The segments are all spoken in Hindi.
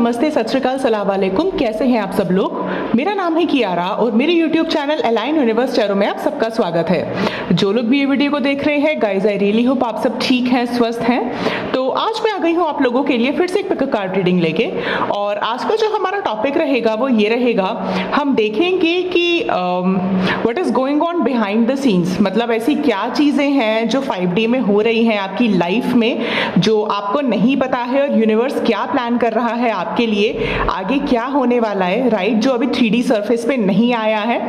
नमस्ते, सत श्री अकाल, सलाम वालेकुम। कैसे हैं आप सब लोग? मेरा नाम है कियारा और मेरे YouTube channel align universe Chairo में आप सबका स्वागत है। जो लोग भी ये वीडियो को देख रहे हैं, गाइज आई रियली होप आप सब ठीक हैं, स्वस्थ हैं। तो आज मैं आ गई हूँ आप लोगों के लिए फिर से एक कार्ड रीडिंग लेके। और आज का जो हमारा टॉपिक रहेगा वो ये रहेगा, हम देखेंगे कि what is going on behind the scenes, मतलब ऐसी क्या चीजें हैं जो 5D में हो रही हैं आपकी लाइफ में जो आपको नहीं पता है, और यूनिवर्स क्या प्लान कर रहा है आपके लिए, आगे क्या होने वाला है, राइट, जो अभी 3D सरफेस पे नहीं आया है।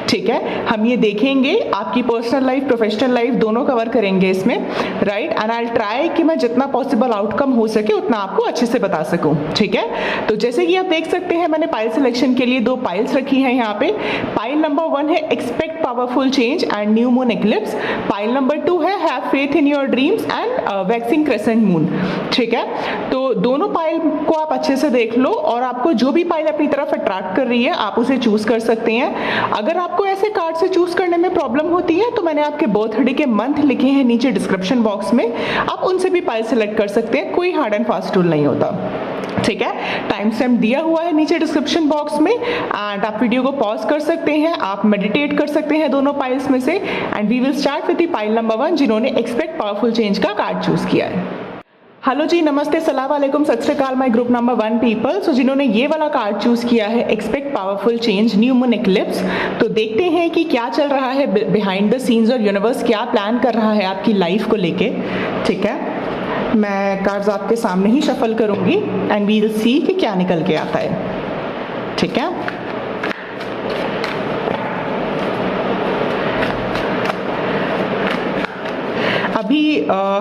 ठीक है, हम ये देखेंगे, आपकी पर्सनल लाइफ, प्रोफेशनल लाइफ दोनों कवर करेंगे इसमें, right. And I will try कि मैं जितना पॉसिबल आउटकम हो सके उतना आपको अच्छे से बता सकूं। ठीक है, तो जैसे कि आप देख सकते हैं, मैंने पाइल सिलेक्शन के लिए 2 पाइल्स रखी हैं यहाँ पे। पाइल नंबर 1 है expect powerful change and new moon eclipse. Pile number 2 है have faith in your dreams and waxing crescent moon. ठीक है, तो दोनों पाइल को आप अच्छे से देख लो और आपको जो भी पाइल अपनी तरफ अट्रैक्ट कर रही है आप उसे चूज कर सकते हैं। अगर आपको ऐसे कार्ड से चूज करने में प्रॉब्लम होती है तो मैंने आपके बर्थडे के मंथ लिखे हैं नीचे डिस्क्रिप्शन बॉक्स में, आप उनसे भी पाइल सेलेक्ट कर सकते हैं, कोई हार्ड एंड फास्ट रूल नहीं होता। ठीक है, टाइम स्टैम्प दिया हुआ है नीचे डिस्क्रिप्शन बॉक्स में एंड आप वीडियो को पॉज कर सकते हैं, आप मेडिटेट कर सकते हैं दोनों पाइल्स में से। And we will start with the pile number 1 जिन्होंने एक्सपेक्ट पावरफुल चेंज का कार्ड चूज किया है। हेलो जी, नमस्ते, सलाम वालेकुम, सत श्री अकाल, my group number 1 people. So जिन्होंने ये वाला कार्ड चूज किया है expect powerful change new moon eclipse, तो देखते हैं कि क्या चल रहा है बिहाइंड द सीन्स और यूनिवर्स क्या प्लान कर रहा है आपकी लाइफ को लेके। ठीक है, मैं कार्ड्स आपके सामने ही शफल करूंगी एंड वी विल सी कि क्या निकल के आता है। ठीक है, अभी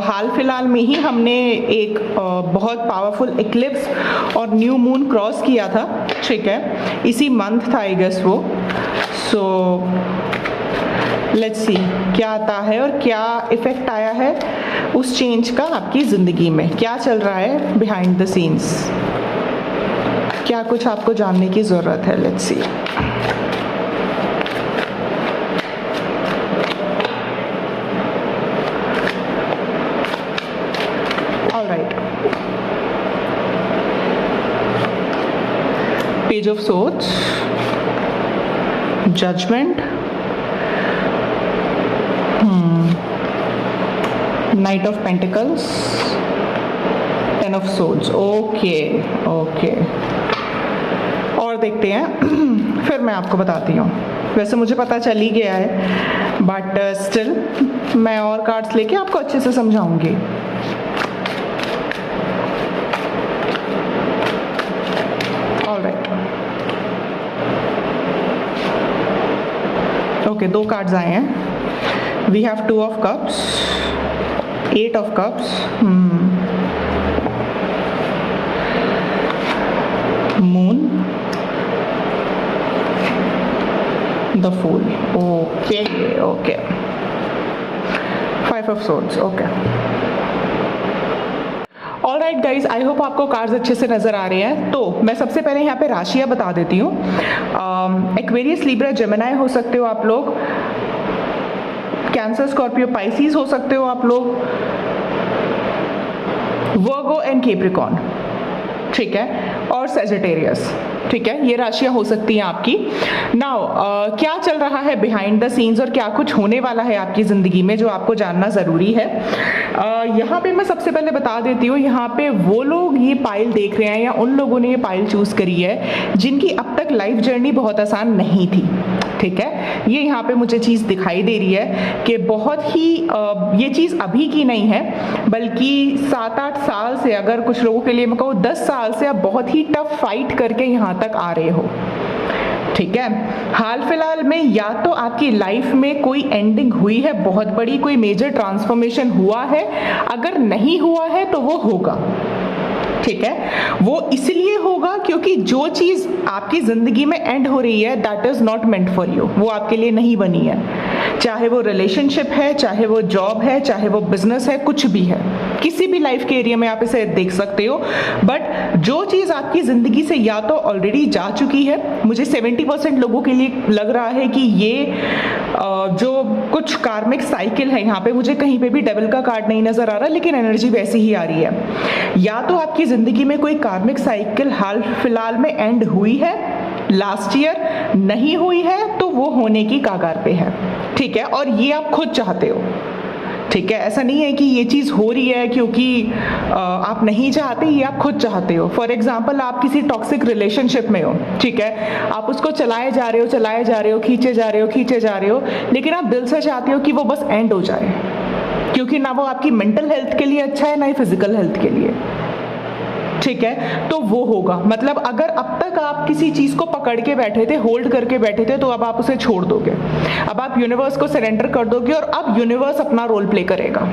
हाल फिलहाल में ही हमने एक बहुत पावरफुल इक्लिप्स और न्यू मून क्रॉस किया था। ठीक है, इसी मंथ था आई गेस वो। सो लेट्स सी क्या आता है और क्या इफेक्ट आया है उस चेंज का आपकी जिंदगी में, क्या चल रहा है बिहाइंड द सीन्स, क्या कुछ आपको जानने की जरूरत है। Let's see. Page of Swords, Judgment, Knight of Pentacles, Ten of Swords। Okay okay, और देखते हैं फिर मैं आपको बताती हूँ। वैसे मुझे पता चल ही गया है बट स्टिल मैं और कार्ड्स लेके आपको अच्छे से समझाऊंगी। ओके, 2 कार्ड्स आए हैं। We have 2 of cups, 8 of cups, moon, the fool. Okay okay, 5 of swords. Okay, all right guys, I hope आपको कार्ड्स अच्छे से नजर आ रहे हैं। तो मैं सबसे पहले यहाँ पे राशियां बता देती हूँ। एक्वेरियस, लिब्रा, जेमिनी हो सकते हो आप लोग, कैंसर, स्कॉर्पियो, पाइसिस हो सकते हो आप लोग, वर्गो एंड कैप्रिकॉर्न। ठीक है, और सेजिटेरियस। ठीक है, ये राशियां हो सकती हैं आपकी। नाउ क्या चल रहा है बिहाइंड द सीन्स और क्या कुछ होने वाला है आपकी जिंदगी में जो आपको जानना जरूरी है। यहाँ पे मैं सबसे पहले बता देती हूँ, यहाँ पे वो लोग ये पाइल देख रहे हैं या उन लोगों ने ये पाइल चूज करी है जिनकी अब तक लाइफ जर्नी बहुत आसान नहीं थी। ठीक है, ये यहाँ पे मुझे चीज़ दिखाई दे रही है कि बहुत ही ये चीज़ अभी की नहीं है, बल्कि 7-8 साल से, अगर कुछ लोगों के लिए मैं कहूँ 10 साल से आप बहुत ही टफ फाइट करके यहाँ तक आ रहे हो। ठीक है, हाल फिलहाल में या तो आपकी लाइफ में कोई एंडिंग हुई है, बहुत बड़ी कोई मेजर ट्रांसफॉर्मेशन हुआ है, अगर नहीं हुआ है तो वो होगा। ठीक है, वो इसलिए होगा क्योंकि जो चीज आपकी जिंदगी में एंड हो रही है that is not meant for you, वो आपके लिए नहीं बनी है। चाहे वो रिलेशनशिप है, चाहे वो जॉब है, चाहे वो बिजनेस है, कुछ भी है, किसी भी लाइफ के एरिया में आप इसे देख सकते हो। बट जो चीज़ आपकी ज़िंदगी से या तो ऑलरेडी जा चुकी है, मुझे 70% लोगों के लिए लग रहा है कि ये जो कुछ कार्मिक साइकिल है, यहाँ पे मुझे कहीं पे भी डेविल का कार्ड नहीं नजर आ रहा, लेकिन एनर्जी वैसी ही आ रही है। या तो आपकी ज़िंदगी में कोई कार्मिक साइकिल हाल फिलहाल में एंड हुई है, लास्ट ईयर नहीं हुई है तो वो होने की कगार पे है, ठीक है, और ये आप खुद चाहते हो, ठीक है। ऐसा नहीं है कि ये चीज़ हो रही है क्योंकि आप नहीं चाहते, ये आप खुद चाहते हो। फॉर एग्जाम्पल, आप किसी टॉक्सिक रिलेशनशिप में हो, ठीक है, आप उसको चलाए जा रहे हो, खींचे जा रहे हो, लेकिन आप दिल से चाहते हो कि वो बस एंड हो जाए, क्योंकि ना वो आपकी मेंटल हेल्थ के लिए अच्छा है, ना ही फिजिकल हेल्थ के लिए, ठीक है। तो वो होगा, मतलब अगर अब तक आप किसी चीज को पकड़ के बैठे थे, होल्ड करके बैठे थे, तो अब आप उसे छोड़ दोगे, अब आप यूनिवर्स को सरेंडर कर दोगे और अब यूनिवर्स अपना रोल प्ले करेगा,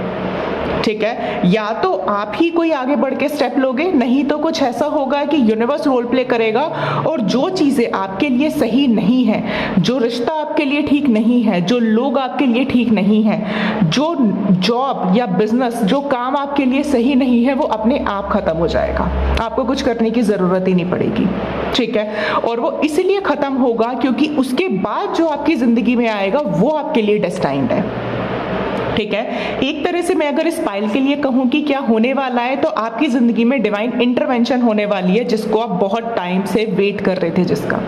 ठीक है। या तो आप ही कोई आगे बढ़ के स्टेप लोगे, नहीं तो कुछ ऐसा होगा कि यूनिवर्स रोल प्ले करेगा और जो चीजें आपके लिए सही नहीं है, जो रिश्ता आपके लिए ठीक नहीं है, जो लोग आपके लिए ठीक नहीं है, जो जॉब या बिजनेस, जो काम आपके लिए सही नहीं है, वो अपने आप खत्म हो जाएगा, आपको कुछ करने की जरूरत ही नहीं पड़ेगी, ठीक है। और वो इसलिए खत्म होगा क्योंकि उसके बाद जो आपकी जिंदगी में आएगा वो आपके लिए डेस्टाइन्ड है, ठीक है। एक तरह से मैं अगर इस पाइल के लिए कहूं कि क्या होने वाला है, तो आपकी जिंदगी में डिवाइन इंटरवेंशन होने वाली है, जिसको आप बहुत टाइम से वेट कर रहे थे, जिसका,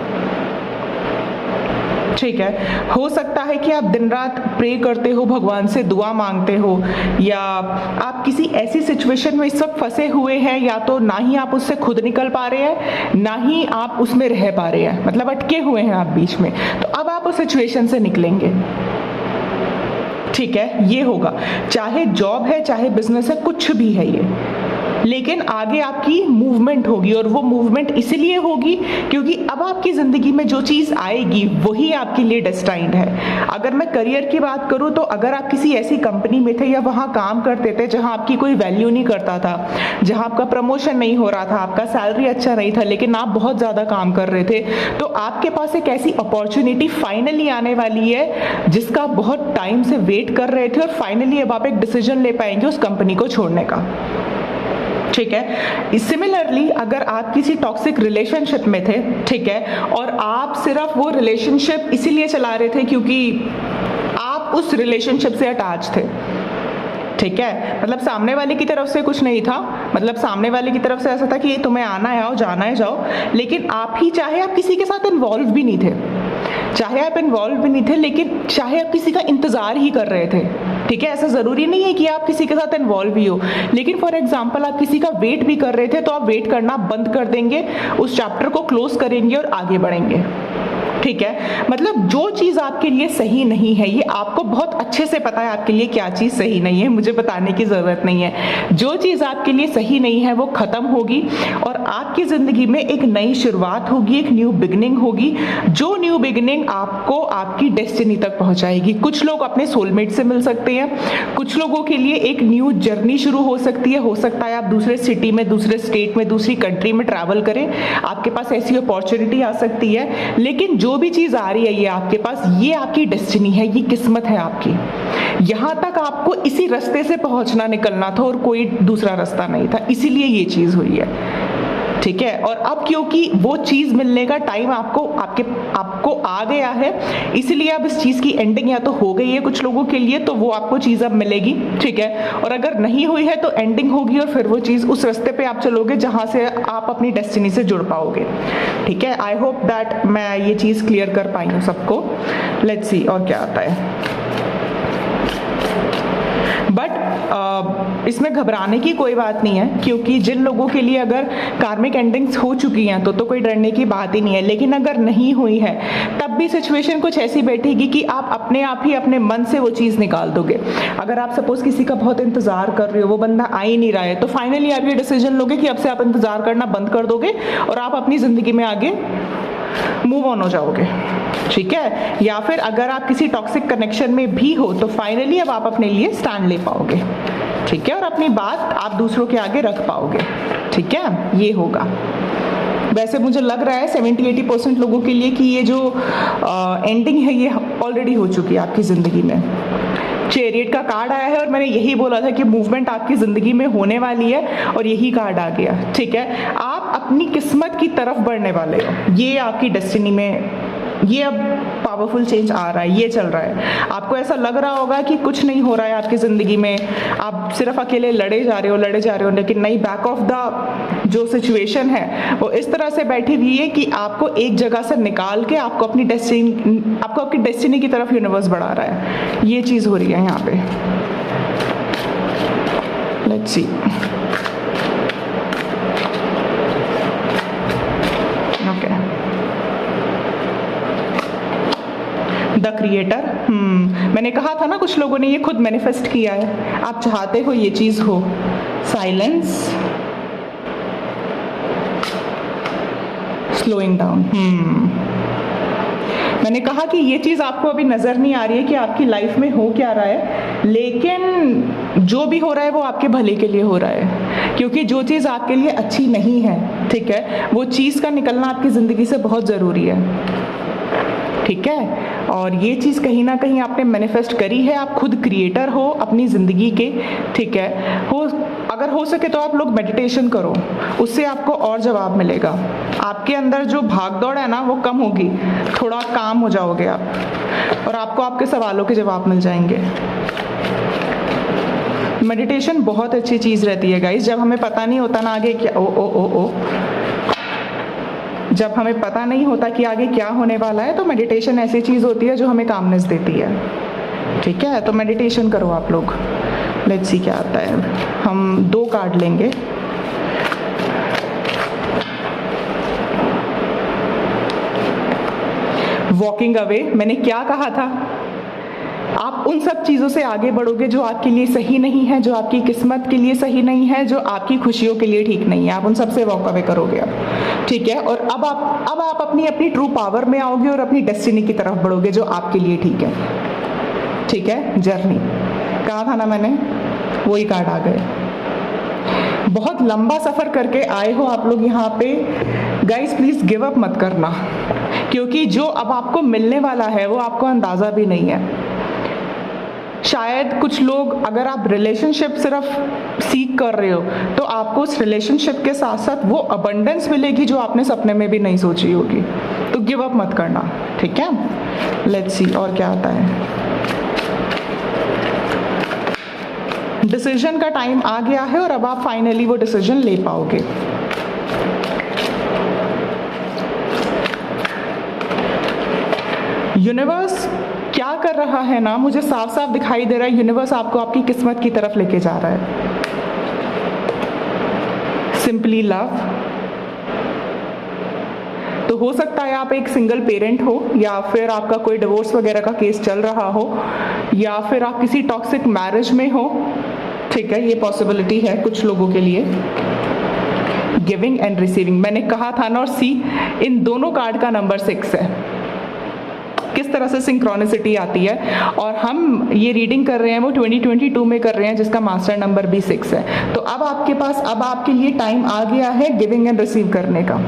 ठीक है। हो सकता है कि आप दिन रात प्रे करते हो, भगवान से दुआ मांगते हो, या आप किसी ऐसी सिचुएशन में इस वक्त फंसे हुए हैं, या तो ना ही आप उससे खुद निकल पा रहे हैं, ना ही आप उसमें रह पा रहे हैं, मतलब अटके हुए हैं आप बीच में। तो अब आप उस सिचुएशन से निकलेंगे, ठीक है। ये होगा, चाहे जॉब है, चाहे बिजनेस है, कुछ भी है ये, लेकिन आगे आपकी मूवमेंट होगी, और वो मूवमेंट इसलिए होगी क्योंकि अब आपकी जिंदगी में जो चीज आएगी वही आपके लिए डेस्टाइन्ड है। अगर मैं करियर की बात करूं, तो अगर आप किसी ऐसी कंपनी में थे या वहां काम करते थे जहां आपकी कोई वैल्यू नहीं करता था, जहां आपका प्रमोशन नहीं हो रहा था, आपका सैलरी अच्छा नहीं था, लेकिन आप बहुत ज्यादा काम कर रहे थे, तो आपके पास एक ऐसी अपॉर्चुनिटी फाइनली आने वाली है जिसका बहुत टाइम से वेट कर रहे थे, और फाइनली अब आप एक डिसीजन ले पाएंगे उस कंपनी को छोड़ने का, ठीक है। सिमिलरली, अगर आप किसी टॉक्सिक रिलेशनशिप में थे, ठीक है, और आप सिर्फ वो रिलेशनशिप इसीलिए चला रहे थे क्योंकि आप उस रिलेशनशिप से अटैच थे, ठीक है, मतलब सामने वाले की तरफ से कुछ नहीं था, मतलब सामने वाले की तरफ से ऐसा था कि तुम्हें आना है आओ, जाना है जाओ, लेकिन आप ही चाहे आप किसी के साथ इन्वॉल्व भी नहीं थे, लेकिन चाहे आप किसी का इंतजार ही कर रहे थे, ठीक है। ऐसा जरूरी नहीं है कि आप किसी के साथ इन्वॉल्व ही हो, लेकिन फॉर एग्जाम्पल आप किसी का वेट भी कर रहे थे, तो आप वेट करना बंद कर देंगे, उस चैप्टर को क्लोज करेंगे और आगे बढ़ेंगे, ठीक है। मतलब जो चीज आपके लिए सही नहीं है, ये आपको बहुत अच्छे से पता है आपके लिए क्या चीज सही नहीं है, मुझे बताने की जरूरत नहीं है। जो चीज आपके लिए सही नहीं है वो खत्म होगी, और आपकी जिंदगी में एक नई शुरुआत होगी, एक न्यू बिगिनिंग होगी, जो न्यू बिगिनिंग आपको आपकी डेस्टिनी तक पहुंचाएगी। कुछ लोग अपने सोलमेट से मिल सकते हैं, कुछ लोगों के लिए एक न्यू जर्नी शुरू हो सकती है, हो सकता है आप दूसरे सिटी में, दूसरे स्टेट में, दूसरी कंट्री में ट्रैवल करें, आपके पास ऐसी अपॉर्चुनिटी आ सकती है। लेकिन जो भी चीज आ रही है ये आपके पास, ये आपकी डेस्टिनी है, ये किस्मत है आपकी। यहां तक आपको इसी रास्ते से पहुंचना, निकलना था, और कोई दूसरा रास्ता नहीं था, इसीलिए ये चीज हुई है, ठीक है। और अब क्योंकि वो चीज मिलने का टाइम आपको आ गया है, इसलिए अब इस चीज की एंडिंग या तो हो गई है कुछ लोगों के लिए, तो वो आपको चीज अब मिलेगी, ठीक है। और अगर नहीं हुई है तो एंडिंग होगी, और फिर वो चीज उस रास्ते पे आप चलोगे जहां से आप अपनी डेस्टिनी से जुड़ पाओगे, ठीक है। आई होप दैट मैं ये चीज क्लियर कर पाई हूँ सबको। लेट्स सी और क्या आता है। बट इसमें घबराने की कोई बात नहीं है, क्योंकि जिन लोगों के लिए अगर कार्मिक एंडिंग्स हो चुकी हैं तो कोई डरने की बात ही नहीं है। लेकिन अगर नहीं हुई है तब भी सिचुएशन कुछ ऐसी बैठेगी कि आप अपने आप ही अपने मन से वो चीज़ निकाल दोगे। अगर आप सपोज किसी का बहुत इंतजार कर रहे हो, वो बंदा आ ही नहीं रहा है, तो फाइनली आप ये डिसीजन लोगे कि अब से आप इंतजार करना बंद कर दोगे और आप अपनी जिंदगी में आगे मूव ऑन हो जाओगे, ठीक है। या फिर अगर आप किसी टॉक्सिक कनेक्शन में भी हो तो फाइनली अब आप अपने लिए स्टैंड ले पाओगे, ठीक है, और अपनी बात आप दूसरों के आगे रख पाओगे, ठीक है। ये होगा, वैसे मुझे लग रहा है 70-80% लोगों के लिए कि ये जो एंडिंग है ये ऑलरेडी हो चुकी है आपकी ज़िंदगी में। चैरियट का कार्ड आया है और मैंने यही बोला था कि मूवमेंट आपकी ज़िंदगी में होने वाली है और यही कार्ड आ गया। ठीक है, आप अपनी किस्मत की तरफ बढ़ने वाले हो। ये आपकी डेस्टिनी में ये अब पावरफुल चेंज आ रहा है, ये चल रहा है। आपको ऐसा लग रहा होगा कि कुछ नहीं हो रहा है आपकी ज़िंदगी में, आप सिर्फ अकेले लड़े जा रहे हो, लेकिन नहीं, बैक ऑफ द जो सिचुएशन है वो इस तरह से बैठी हुई है कि आपको एक जगह से निकाल के आपको आपकी डेस्टिनी की तरफ यूनिवर्स बढ़ा रहा है। ये चीज़ हो रही है यहाँ पे। Let's see. Okay, the creator. मैंने कहा था ना, कुछ लोगों ने ये खुद मैनिफेस्ट किया है, आप चाहते हो ये चीज हो। Silence, slowing down. मैंने कहा कि ये चीज आपको अभी नजर नहीं आ रही है कि आपकी लाइफ में हो क्या रहा है, लेकिन जो भी हो रहा है वो आपके भले के लिए हो रहा है, क्योंकि जो चीज आपके लिए अच्छी नहीं है, ठीक है, वो चीज का निकलना आपकी जिंदगी से बहुत जरूरी है। ठीक है, और ये चीज़ कहीं ना कहीं आपने मैनिफेस्ट करी है। आप खुद क्रिएटर हो अपनी ज़िंदगी के। ठीक है, अगर हो सके तो आप लोग मेडिटेशन करो, उससे आपको और जवाब मिलेगा। आपके अंदर जो भाग दौड़ है ना वो कम होगी, थोड़ा काम हो जाओगे आप, और आपको आपके सवालों के जवाब मिल जाएंगे। मेडिटेशन बहुत अच्छी चीज़ रहती है गाइस। जब हमें पता नहीं होता ना आगे क्या जब हमें पता नहीं होता कि आगे क्या होने वाला है, तो मेडिटेशन ऐसी चीज़ होती है जो हमें कामनेस देती है। ठीक है, तो मेडिटेशन करो आप लोग। लेट्स सी क्या आता है। हम 2 कार्ड लेंगे। Walking away. मैंने क्या कहा था, आप उन सब चीज़ों से आगे बढ़ोगे जो आपके लिए सही नहीं है, जो आपकी किस्मत के लिए सही नहीं है, जो आपकी खुशियों के लिए ठीक नहीं है। आप उन सब से वॉक अवे करोगे अब। ठीक है, और अब आप अपनी ट्रू पावर में आओगे और अपनी डेस्टिनी की तरफ बढ़ोगे जो आपके लिए ठीक है। ठीक है, जर्नी कहा था ना मैंने, वही कार्ड आ गए। बहुत लंबा सफ़र करके आए हो आप लोग यहाँ पे। गाइस प्लीज़ गिव अप मत करना, क्योंकि जो अब आपको मिलने वाला है वो आपको अंदाज़ा भी नहीं है। शायद कुछ लोग, अगर आप रिलेशनशिप सिर्फ सीख कर रहे हो तो आपको उस रिलेशनशिप के साथ साथ वो अबंडेंस मिलेगी जो आपने सपने में भी नहीं सोची होगी। तो गिव अप मत करना। ठीक है, लेट्स सी और क्या आता है। डिसीजन का टाइम आ गया है और अब आप फाइनली वो डिसीजन ले पाओगे। यूनिवर्स क्या कर रहा है ना, मुझे साफ साफ दिखाई दे रहा है, यूनिवर्स आपको आपकी किस्मत की तरफ लेके जा रहा है। Simply love. तो हो सकता है आप एक सिंगल पेरेंट हो, या फिर आपका कोई डिवोर्स वगैरह का केस चल रहा हो, या फिर आप किसी टॉक्सिक मैरिज में हो। ठीक है, ये पॉसिबिलिटी है कुछ लोगों के लिए। गिविंग एंड रिसीविंग, मैंने कहा था ना, और सी, इन दोनों कार्ड का नंबर 6 है। किस तरह से सिंक्रोनिसिटी आती है, और हम ये रीडिंग कर रहे हैं वो 2022 में कर रहे हैं, जिसका मास्टर नंबर भी 6 है। तो अब आपके पास, अब आपके लिए टाइम आ गया है गिविंग एंड रिसीव करने का,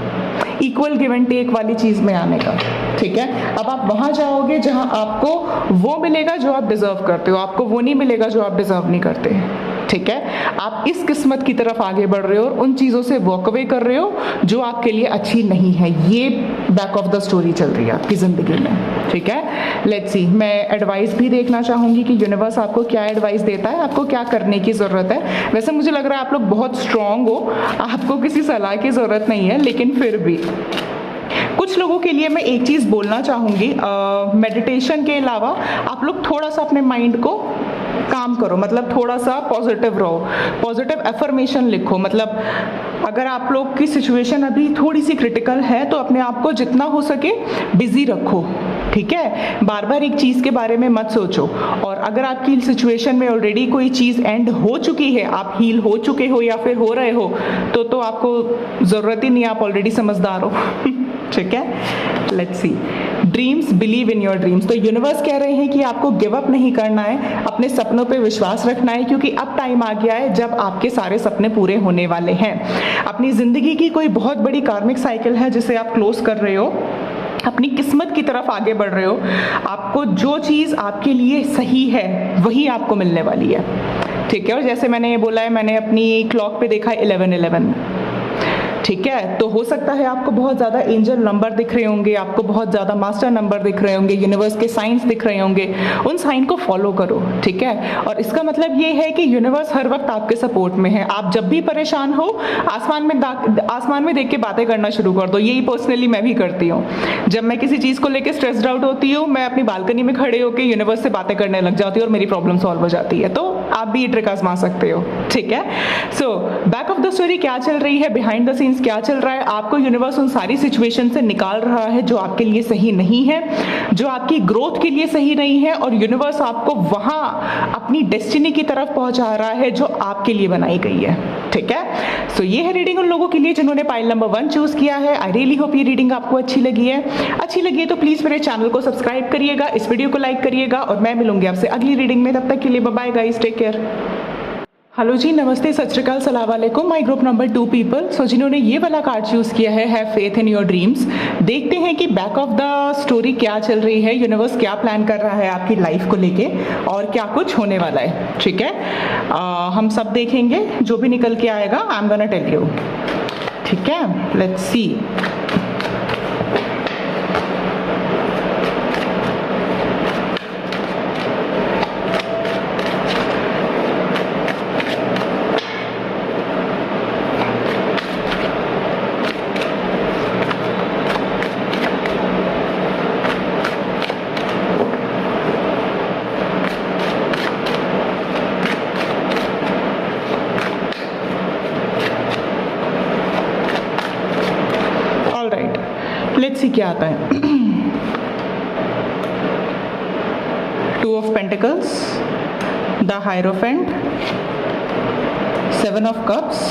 इक्वल गिव एंड टेक वाली चीज में आने का। ठीक है, अब आप वहां जाओगे जहां आपको वो मिलेगा जो आप डिजर्व करते हो, आपको वो नहीं मिलेगा जो आप डिजर्व नहीं करते। ठीक है, आप इस किस्मत की तरफ आगे बढ़ रहे हो और उन चीज़ों से वॉक अवे कर रहे हो जो आपके लिए अच्छी नहीं है। ये बैक ऑफ द स्टोरी चल रही है आपकी ज़िंदगी में। ठीक है, लेट्स सी। मैं एडवाइस भी देखना चाहूँगी कि यूनिवर्स आपको क्या एडवाइस देता है, आपको क्या करने की ज़रूरत है। वैसे मुझे लग रहा है आप लोग बहुत स्ट्रांग हो, आपको किसी सलाह की ज़रूरत नहीं है, लेकिन फिर भी कुछ लोगों के लिए मैं एक चीज़ बोलना चाहूँगी। मेडिटेशन के अलावा आप लोग थोड़ा सा अपने माइंड को काम करो, मतलब थोड़ा सा पॉजिटिव रहो, पॉजिटिव एफर्मेशन लिखो। मतलब अगर आप लोग की सिचुएशन अभी थोड़ी सी क्रिटिकल है तो अपने आप को जितना हो सके बिजी रखो। ठीक है, बार बार एक चीज़ के बारे में मत सोचो। और अगर आपकी सिचुएशन में ऑलरेडी कोई चीज़ एंड हो चुकी है, आप हील हो चुके हो या फिर हो रहे हो, तो आपको ज़रूरत ही नहीं, आप ऑलरेडी समझदार हो। ठीक है, let's see. Dreams, believe in your dreams. तो यूनिवर्स कह रहे हैं कि आपको गिव अप नहीं करना है, अपने सपनों पे विश्वास रखना है, क्योंकि अब टाइम आ गया है जब आपके सारे सपने पूरे होने वाले हैं। अपनी जिंदगी की कोई बहुत बड़ी कार्मिक साइकिल है जिसे आप क्लोज कर रहे हो, अपनी किस्मत की तरफ आगे बढ़ रहे हो। आपको जो चीज़ आपके लिए सही है वही आपको मिलने वाली है, ठीक है। और जैसे मैंने ये बोला है, मैंने अपनी क्लॉक पे देखा है 1111, ठीक है। तो हो सकता है आपको बहुत ज़्यादा एंजल नंबर दिख रहे होंगे, आपको बहुत ज़्यादा मास्टर नंबर दिख रहे होंगे, यूनिवर्स के साइंस दिख रहे होंगे, उन साइन को फॉलो करो, ठीक है। और इसका मतलब ये है कि यूनिवर्स हर वक्त आपके सपोर्ट में है। आप जब भी परेशान हो, आसमान में देख के बातें करना शुरू कर दो। यही पर्सनली मैं भी करती हूँ। जब मैं किसी चीज़ को लेकर स्ट्रेस्ड आउट होती हूँ, मैं अपनी बालकनी में खड़े होकर यूनिवर्स से बातें करने लग जाती हूँ और मेरी प्रॉब्लम सॉल्व हो जाती है। तो आप भी ये ट्रिक आजमा सकते हो, ठीक है। So back of the story क्या चल रही है, बिहाइंड द सीन्स क्या चल रहा है, आपको यूनिवर्स उन सारी सिचुएशन से निकाल रहा है जो आपके लिए सही नहीं है, जो आपकी ग्रोथ के लिए सही नहीं है, और यूनिवर्स आपको वहां अपनी डेस्टिनी की तरफ पहुंचा रहा है जो आपके लिए बनाई गई है, ठीक है। सो ये है रीडिंग उन लोगों के लिए जिन्होंने पाइल नंबर 1 चूज किया है। आई रियली होप ये रीडिंग आपको अच्छी लगी है। अच्छी लगी है तो प्लीज मेरे चैनल को सब्सक्राइब करिएगा, इस वीडियो को लाइक करिएगा, और मैं मिलूंगी आपसे अगली रीडिंग में। तब तक के लिए bye bye guys, take care. Hello जी, नमस्ते, सत श्री अकाल, सलाम वालेकुम। My group number 2 people. So जिन्होंने ये वाला कार्ड चूज किया है, have faith in your dreams. देखते हैं कि बैक ऑफ द स्टोरी क्या चल रही है, यूनिवर्स क्या प्लान कर रहा है आपकी लाइफ को लेके, और क्या कुछ होने वाला है, ठीक है। हम सब देखेंगे, जो भी निकल के आएगा I am gonna tell you, ठीक है। Let's see. लेट्स सी क्या आता है। 2 of Pentacles, the Hierophant, 7 of Cups,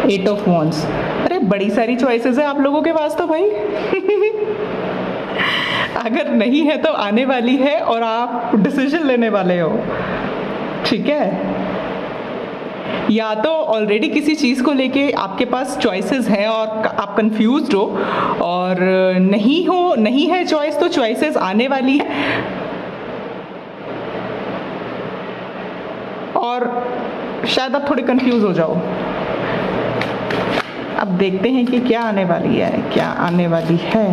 8 of Wands। अरे बड़ी सारी चॉइसेस है आप लोगों के पास तो भाई। अगर नहीं है तो आने वाली है और आप डिसीजन लेने वाले हो, ठीक है। या तो ऑलरेडी किसी चीज़ को लेके आपके पास चॉइसेस हैं और आप कंफ्यूज्ड हो, और नहीं है चॉइस तो चॉइसेस आने वाली है, और शायद आप थोड़े कंफ्यूज हो जाओ। अब देखते हैं कि क्या आने वाली है, क्या आने वाली है।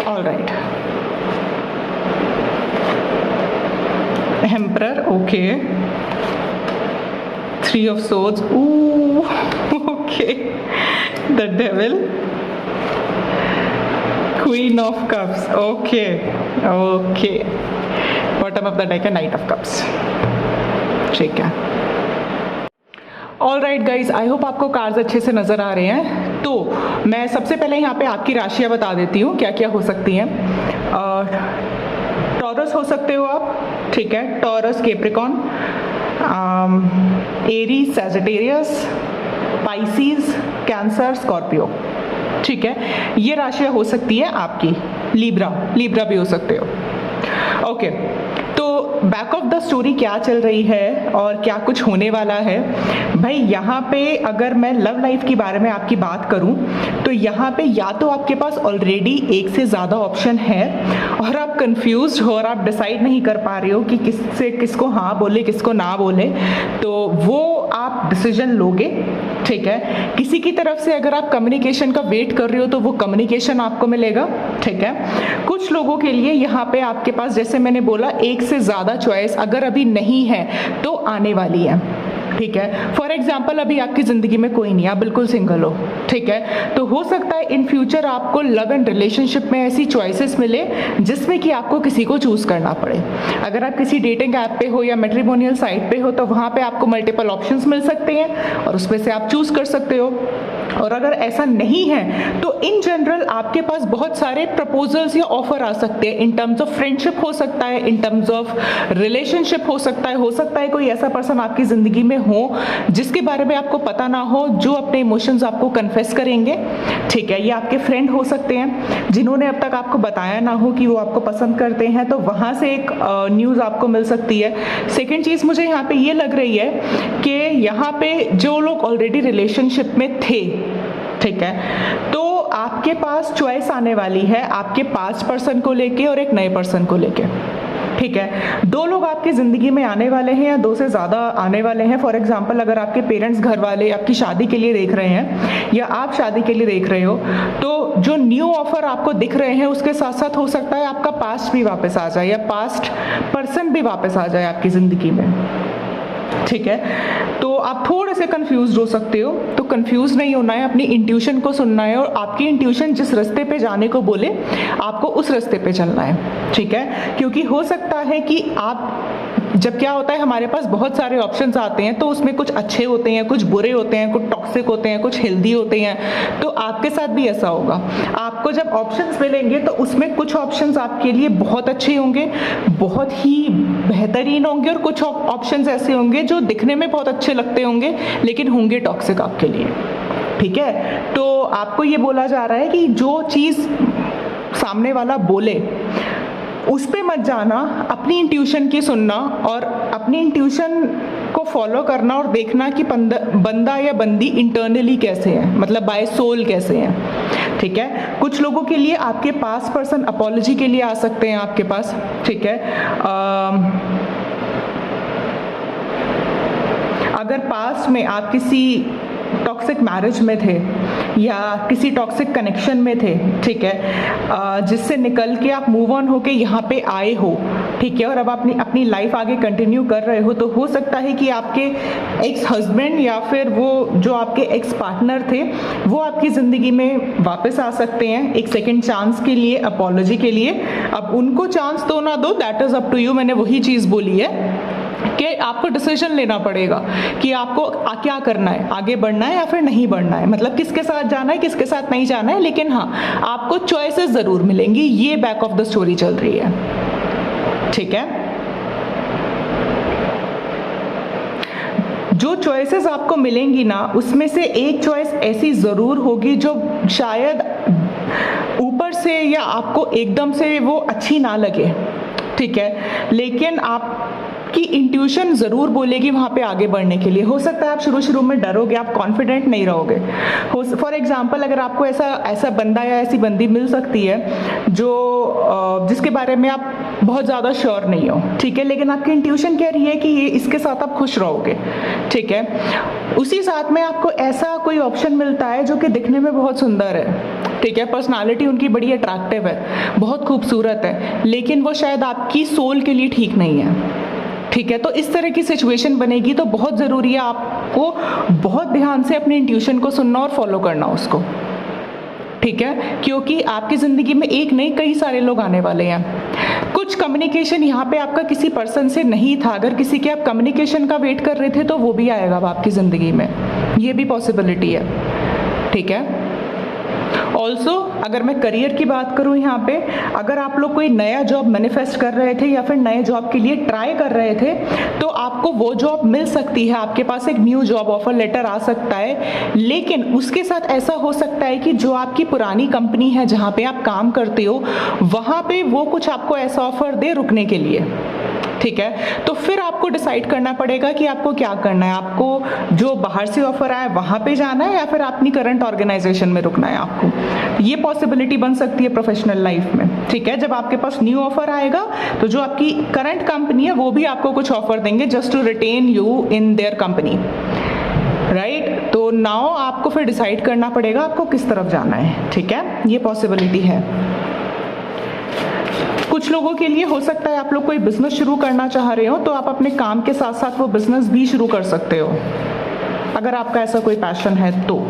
Alright, emperor, okay, 3 of Swords, okay, the devil, Queen of Cups, okay, bottom of the deck है Knight of Cups, ठीक है। All right guys, I hope आपको कार्ड्स अच्छे से नजर आ रहे हैं। तो मैं सबसे पहले यहाँ पे आपकी राशियाँ बता देती हूँ क्या क्या हो सकती हैं। टॉरस हो सकते हो आप, ठीक है, taurus, Capricorn, Aries, Sagittarius, Pisces, cancer, Scorpio, ठीक है। ये राशियाँ हो सकती है आपकी। लिब्रा भी हो सकते हो, ओके। तो बैक ऑफ द स्टोरी क्या चल रही है और क्या कुछ होने वाला है भाई। यहाँ पे अगर मैं लव लाइफ के बारे में आपकी बात करूँ तो यहाँ पे या तो आपके पास ऑलरेडी एक से ज़्यादा ऑप्शन है और आप कंफ्यूज्ड हो और आप डिसाइड नहीं कर पा रहे हो कि किसको हाँ बोले किसको ना बोले, तो वो आप डिसीजन लोगे, ठीक है। किसी की तरफ से अगर आप कम्युनिकेशन का वेट कर रहे हो तो वो कम्युनिकेशन आपको मिलेगा, ठीक है। कुछ लोगों के लिए यहाँ पे आपके पास, जैसे मैंने बोला, एक से ज़्यादा चॉइस अगर अभी नहीं है तो आने वाली है, ठीक है। फॉर एग्जाम्पल अभी आपकी ज़िंदगी में कोई नहीं, आप बिल्कुल सिंगल हो, ठीक है। तो हो सकता है इन फ्यूचर आपको लव एंड रिलेशनशिप में ऐसी चॉइसेस मिले जिसमें कि आपको किसी को चूज़ करना पड़े। अगर आप किसी डेटिंग ऐप पे हो या मैट्रिमोनियल साइट पे हो तो वहाँ पे आपको मल्टीपल ऑप्शंस मिल सकते हैं और उसमें से आप चूज़ कर सकते हो। और अगर ऐसा नहीं है तो इन जनरल आपके पास बहुत सारे प्रपोजल्स या ऑफर आ सकते हैं। इन टर्म्स ऑफ फ्रेंडशिप हो सकता है, इन टर्म्स ऑफ रिलेशनशिप हो सकता है कोई ऐसा पर्सन आपकी जिंदगी में हो जिसके बारे में आपको पता ना हो, जो अपने इमोशंस आपको कन्फेस करेंगे। ठीक है, ये आपके फ्रेंड हो सकते हैं जिन्होंने अब तक आपको बताया ना हो कि वो आपको पसंद करते हैं, तो वहां से एक न्यूज़ आपको मिल सकती है। सेकेंड चीज़ मुझे यहाँ पे ये लग रही है कि यहाँ पे जो लोग ऑलरेडी रिलेशनशिप में थे, ठीक है, तो आपके पास चॉइस आने वाली है आपके पास्ट पर्सन को लेके और एक नए पर्सन को लेके। ठीक है, दो लोग आपकी ज़िंदगी में आने वाले हैं या दो से ज़्यादा आने वाले हैं। फॉर एग्जांपल, अगर आपके पेरेंट्स घर वाले आपकी शादी के लिए देख रहे हैं या आप शादी के लिए देख रहे हो, तो जो न्यू ऑफर आपको दिख रहे हैं उसके साथ साथ हो सकता है आपका पास्ट भी वापस आ जाए या पास्ट पर्सन भी वापस आ जाए आपकी ज़िंदगी में। ठीक है, तो आप थोड़े से कंफ्यूज हो सकते हो, तो कंफ्यूज नहीं होना है, अपनी इंट्यूशन को सुनना है और आपकी इंट्यूशन जिस रास्ते पे जाने को बोले आपको उस रास्ते पे चलना है। ठीक है, क्योंकि हो सकता है कि आप, जब क्या होता है हमारे पास बहुत सारे ऑप्शंस आते हैं तो उसमें कुछ अच्छे होते हैं, कुछ बुरे होते हैं, कुछ टॉक्सिक होते हैं, कुछ हेल्दी होते हैं, तो आपके साथ भी ऐसा होगा। आपको जब ऑप्शंस मिलेंगे तो उसमें कुछ ऑप्शंस आपके लिए बहुत अच्छे होंगे, बहुत ही बेहतरीन होंगे, और कुछ ऑप्शंस ऐसे होंगे जो दिखने में बहुत अच्छे लगते होंगे लेकिन होंगे टॉक्सिक आपके लिए। ठीक है, तो आपको ये बोला जा रहा है कि जो चीज़ सामने वाला बोले उस पे मत जाना, अपनी इंट्यूशन की सुनना और अपनी इंट्यूशन को फॉलो करना और देखना कि बंदा या बंदी इंटरनली कैसे है, मतलब बाय सोल कैसे हैं। ठीक है, कुछ लोगों के लिए आपके पास पर्सन अपॉलॉजी के लिए आ सकते हैं आपके पास। ठीक है, अगर पास्ट में आप किसी टॉक्सिक मैरिज में थे या किसी टॉक्सिक कनेक्शन में थे, ठीक है, जिससे निकल के आप मूव ऑन होके यहाँ पे आए हो, ठीक है, और अब अपनी लाइफ आगे कंटिन्यू कर रहे हो, तो हो सकता है कि आपके एक्स हस्बैंड या फिर वो जो आपके एक्स पार्टनर थे वो आपकी ज़िंदगी में वापस आ सकते हैं एक सेकेंड चांस के लिए, अपॉलॉजी के लिए। अब उनको चांस दो ना दो, that is up to you. मैंने वही चीज़ बोली है कि आपको डिसीजन लेना पड़ेगा कि आपको क्या करना है, आगे बढ़ना है या फिर नहीं बढ़ना है, मतलब किसके साथ जाना है किसके साथ नहीं जाना है, लेकिन हाँ आपको चॉइसेस ज़रूर मिलेंगी। ये बैक ऑफ द स्टोरी चल रही है। ठीक है, जो चॉइसेस आपको मिलेंगी ना उसमें से एक चॉइस ऐसी ज़रूर होगी जो शायद ऊपर से या आपको एकदम से वो अच्छी ना लगे। ठीक है, लेकिन आपकी इंट्यूशन ज़रूर बोलेगी वहाँ पे आगे बढ़ने के लिए। हो सकता है आप शुरू में डरोगे, आप कॉन्फिडेंट नहीं रहोगे। फॉर एग्जांपल, अगर आपको ऐसा बंदा या ऐसी बंदी मिल सकती है जो जिसके बारे में आप बहुत ज़्यादा श्योर नहीं हो, ठीक है, लेकिन आपकी इंट्यूशन कह रही है कि ये इसके साथ आप खुश रहोगे। ठीक है, उसी साथ में आपको ऐसा कोई ऑप्शन मिलता है जो कि दिखने में बहुत सुंदर है, ठीक है, पर्सनालिटी उनकी बड़ी अट्रैक्टिव है, बहुत खूबसूरत है, लेकिन वो शायद आपकी सोल के लिए ठीक नहीं है। ठीक है, तो इस तरह की सिचुएशन बनेगी, तो बहुत ज़रूरी है आपको बहुत ध्यान से अपनी इंट्यूशन को सुनना और फॉलो करना उसको। ठीक है, क्योंकि आपकी ज़िंदगी में एक नहीं कई सारे लोग आने वाले हैं। कुछ कम्युनिकेशन यहाँ पे आपका किसी पर्सन से नहीं था, अगर किसी के आप कम्युनिकेशन का वेट कर रहे थे तो वो भी आएगा आपकी ज़िंदगी में, ये भी पॉसिबिलिटी है। ठीक है, ऑल्सो अगर मैं करियर की बात करूं यहाँ पे, अगर आप लोग कोई नया जॉब मैनिफेस्ट कर रहे थे या फिर नए जॉब के लिए ट्राई कर रहे थे तो आपको वो जॉब मिल सकती है, आपके पास एक न्यू जॉब ऑफर लेटर आ सकता है। लेकिन उसके साथ ऐसा हो सकता है कि जो आपकी पुरानी कंपनी है जहाँ पे आप काम करते हो वहाँ पे वो कुछ आपको ऐसा ऑफर दे रुकने के लिए। ठीक है, तो फिर आपको डिसाइड करना पड़ेगा कि आपको क्या करना है, आपको जो बाहर से ऑफर आया वहाँ पे जाना है या फिर अपनी करंट ऑर्गेनाइजेशन में रुकना है आपको। ये पॉसिबिलिटी बन सकती है प्रोफेशनल लाइफ में। ठीक है, जब आपके पास न्यू ऑफर आएगा तो जो आपकी करंट कंपनी है वो भी आपको कुछ ऑफर देंगे just to retain you in their company, right. तो नाउ आपको फिर डिसाइड करना पड़ेगा आपको किस तरफ जाना है। ठीक है, ये पॉसिबिलिटी है। कुछ लोगों के लिए हो सकता है आप लोग कोई बिजनेस शुरू करना चाह रहे हो तो आप अपने काम के साथ साथ वो बिजनेस भी शुरू कर सकते हो, अगर आपका ऐसा कोई पैशन है तो।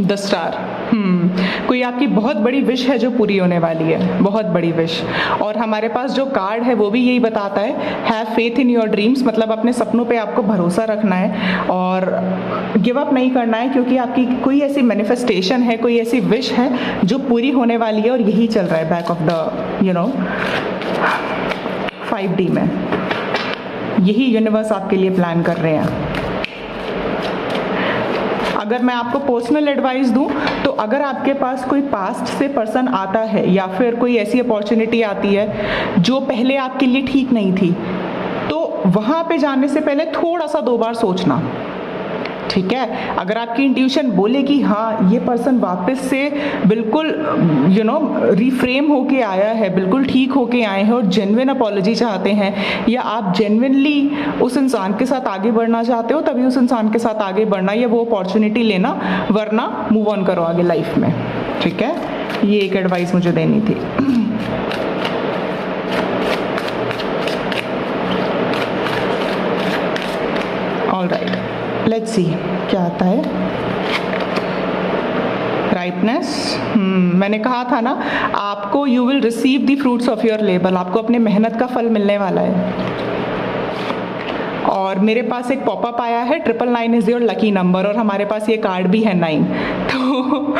द स्टार, कोई आपकी बहुत बड़ी विश है जो पूरी होने वाली है, बहुत बड़ी विश। और हमारे पास जो कार्ड है वो भी यही बताता है, have faith in your dreams, मतलब अपने सपनों पे आपको भरोसा रखना है और गिव अप नहीं करना है, क्योंकि आपकी कोई ऐसी मैनिफेस्टेशन है, कोई ऐसी विश है जो पूरी होने वाली है। और यही चल रहा है बैक ऑफ द 5D में, यही यूनिवर्स आपके लिए प्लान कर रहे हैं। अगर मैं आपको पर्सनल एडवाइस दूं तो अगर आपके पास कोई पास्ट से पर्सन आता है या फिर कोई ऐसी अपॉर्चुनिटी आती है जो पहले आपके लिए ठीक नहीं थी, तो वहाँ पे जाने से पहले थोड़ा सा 2 बार सोचना, ठीक है। अगर आपकी इंट्यूशन बोले कि हाँ ये पर्सन वापस से बिल्कुल रिफ्रेम होके आया है, बिल्कुल ठीक होके आए हैं और जेन्युइन अपॉलॉजी चाहते हैं, या आप जेन्युइनली उस इंसान के साथ आगे बढ़ना चाहते हो, तभी उस इंसान के साथ आगे बढ़ना या वो अपॉर्चुनिटी लेना, वरना मूव ऑन करो आगे लाइफ में, ठीक है। ये एक एडवाइस मुझे देनी थी। ऑल राइट, लेट्स सी क्या आता है। राइपनेस, मैंने कहा था ना आपको, you will receive the fruits of your labour, आपको अपने मेहनत का फल मिलने वाला है। और मेरे पास एक पॉपअप आया है, 999 इज योर लकी नंबर, और हमारे पास ये कार्ड भी है 9, तो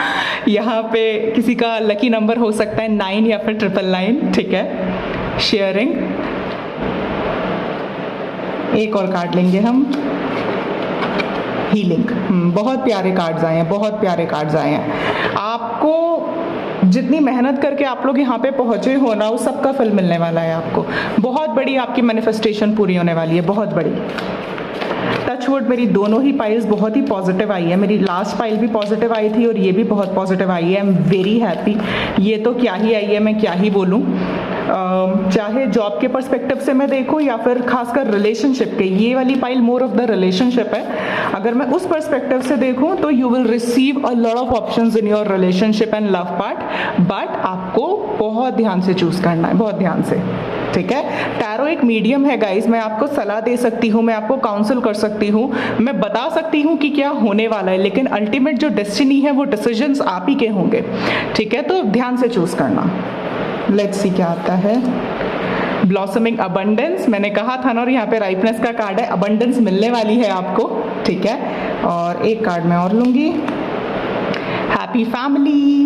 यहाँ पे किसी का लकी नंबर हो सकता है 9 या फिर 999, ठीक है। शेयरिंग, एक और कार्ड लेंगे हम, हीलिंग। बहुत प्यारे कार्ड्स आए हैं, बहुत प्यारे कार्ड्स आए हैं। आपको जितनी मेहनत करके आप लोग यहाँ पे पहुँचे हो ना, उस सब का फल मिलने वाला है आपको। बहुत बड़ी आपकी मैनिफेस्टेशन पूरी होने वाली है, बहुत बड़ी। टचवुड, मेरी दोनों ही पाइल्स बहुत ही पॉजिटिव आई है। मेरी लास्ट पाइल भी पॉजिटिव आई थी और ये भी बहुत पॉजिटिव आई है। I am very happy. ये तो क्या ही आई है, मैं क्या ही बोलूँ। चाहे जॉब के पर्सपेक्टिव से मैं देखूँ या फिर खासकर रिलेशनशिप के, ये वाली pile more of the relationship है। अगर मैं उस पर्सपेक्टिव से देखूँ तो you will receive a lot of options in your relationship and love part, but आपको बहुत ध्यान से चूज करना है, बहुत ध्यान से, ठीक है। टैरो एक मीडियम है गाइस, मैं आपको सलाह दे सकती हूँ, मैं आपको काउंसिल कर सकती हूँ, मैं बता सकती हूँ कि क्या होने वाला है, लेकिन अल्टीमेट जो डेस्टिनी है वो डिसीजंस आप ही के होंगे, ठीक है। तो ध्यान से चूज करना। लेट्स सी क्या आता है। ब्लॉसमिंग अबंडेंस, मैंने कहा था ना, और यहाँ पे राइपनेस का कार्ड है, अबंडेंस मिलने वाली है आपको, ठीक है। और एक कार्ड मैं और लूंगी, हैप्पी फैमिली।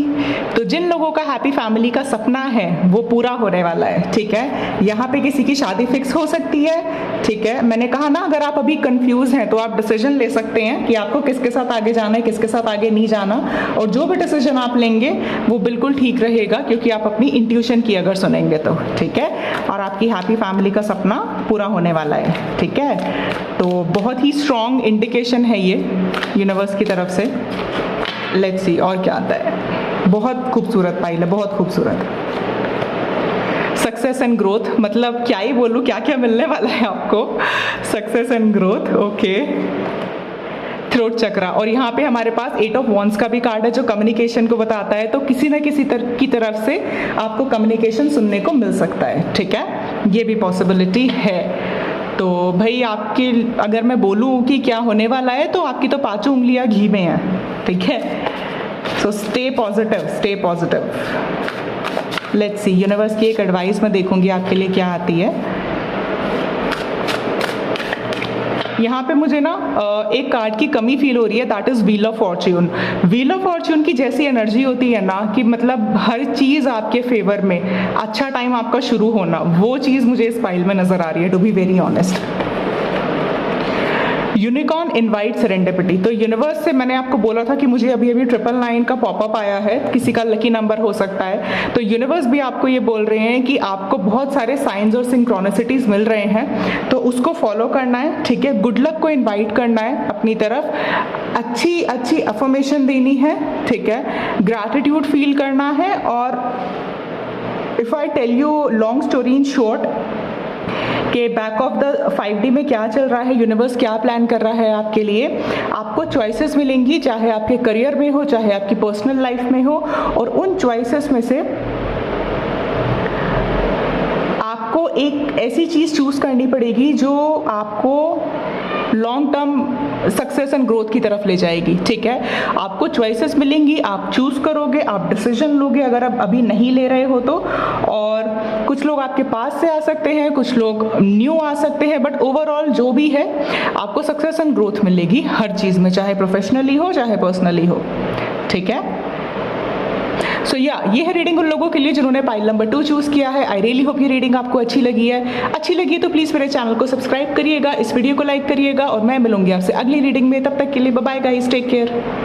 तो जिन लोगों का हैप्पी फैमिली का सपना है वो पूरा होने वाला है, ठीक है। यहाँ पे किसी की शादी फिक्स हो सकती है, ठीक है। मैंने कहा ना, अगर आप अभी कंफ्यूज हैं तो आप डिसीजन ले सकते हैं कि आपको किसके साथ आगे जाना है, किसके साथ आगे नहीं जाना, और जो भी डिसीजन आप लेंगे वो बिल्कुल ठीक रहेगा, क्योंकि आप अपनी इंट्यूशन की अगर सुनेंगे तो, ठीक है। और आपकी हैप्पी फैमिली का सपना पूरा होने वाला है, ठीक है। तो बहुत ही स्ट्रॉन्ग इंडिकेशन है ये यूनिवर्स की तरफ से। लेट्स सी और क्या आता है। बहुत खूबसूरत पाइल है, बहुत खूबसूरत। सक्सेस एंड ग्रोथ, मतलब क्या ही बोलूँ, क्या क्या मिलने वाला है आपको। Success and growth, okay. Throat chakra, और यहाँ पे हमारे पास 8 ऑफ वॉन्ड्स का भी कार्ड है जो कम्युनिकेशन को बताता है। तो किसी न किसी की तरफ से आपको कम्युनिकेशन सुनने को मिल सकता है, ठीक है। ये भी पॉसिबिलिटी है। तो भाई आपकी, अगर मैं बोलूँ कि क्या होने वाला है, तो आपकी तो 5 उंगलियां घी में है, ठीक है। So stay positive, stay positive. Let's see, universe की एक एडवाइस मैं देखूंगी आपके लिए क्या आती है। यहाँ पे मुझे ना एक कार्ड की कमी फील हो रही है, that is wheel of Fortune. Wheel of Fortune की जैसी एनर्जी होती है ना, कि मतलब हर चीज आपके फेवर में, अच्छा टाइम आपका शुरू होना, वो चीज मुझे इस फाइल में नजर आ रही है, to be very honest. Unicorn invite serendipity, तो यूनिवर्स से मैंने आपको बोला था कि मुझे अभी अभी 999 का पॉपअप आया है, किसी का लकी नंबर हो सकता है। तो यूनिवर्स भी आपको ये बोल रहे हैं कि आपको बहुत सारे साइंस और सिंक्रोनिसिटीज मिल रहे हैं, तो उसको फॉलो करना है, ठीक है। गुड लक को इनवाइट करना है अपनी तरफ, अच्छी अच्छी अफर्मेशन देनी है, ठीक है। ग्रैटिट्यूड फील करना है। और if I tell you long story in short, कि बैक ऑफ द 5D में क्या चल रहा है, यूनिवर्स क्या प्लान कर रहा है आपके लिए, आपको चॉइसेस मिलेंगी, चाहे आपके करियर में हो, चाहे आपकी पर्सनल लाइफ में हो। और उन चॉइसेस में से आपको एक ऐसी चीज चूज करनी पड़ेगी जो आपको long term success and growth की तरफ ले जाएगी। ठीक है, आपको चॉइसेस मिलेंगी, आप चूज करोगे, आप डिसीजन लोगे अगर आप अभी नहीं ले रहे हो तो। और कुछ लोग आपके पास से आ सकते हैं, कुछ लोग न्यू आ सकते हैं, बट ओवरऑल जो भी है आपको सक्सेस एंड ग्रोथ मिलेगी हर चीज में, चाहे प्रोफेशनली हो चाहे पर्सनली हो। ठीक है, सो ये है रीडिंग उन लोगों के लिए जिन्होंने पाइल नंबर 2 चूज किया है। आई रियली होप ये रीडिंग आपको अच्छी लगी है। अच्छी लगी है तो प्लीज मेरे चैनल को सब्सक्राइब करिएगा, इस वीडियो को लाइक करिएगा और मैं मिलूंगी आपसे अगली रीडिंग में। तब तक के लिए bye bye guys, take care.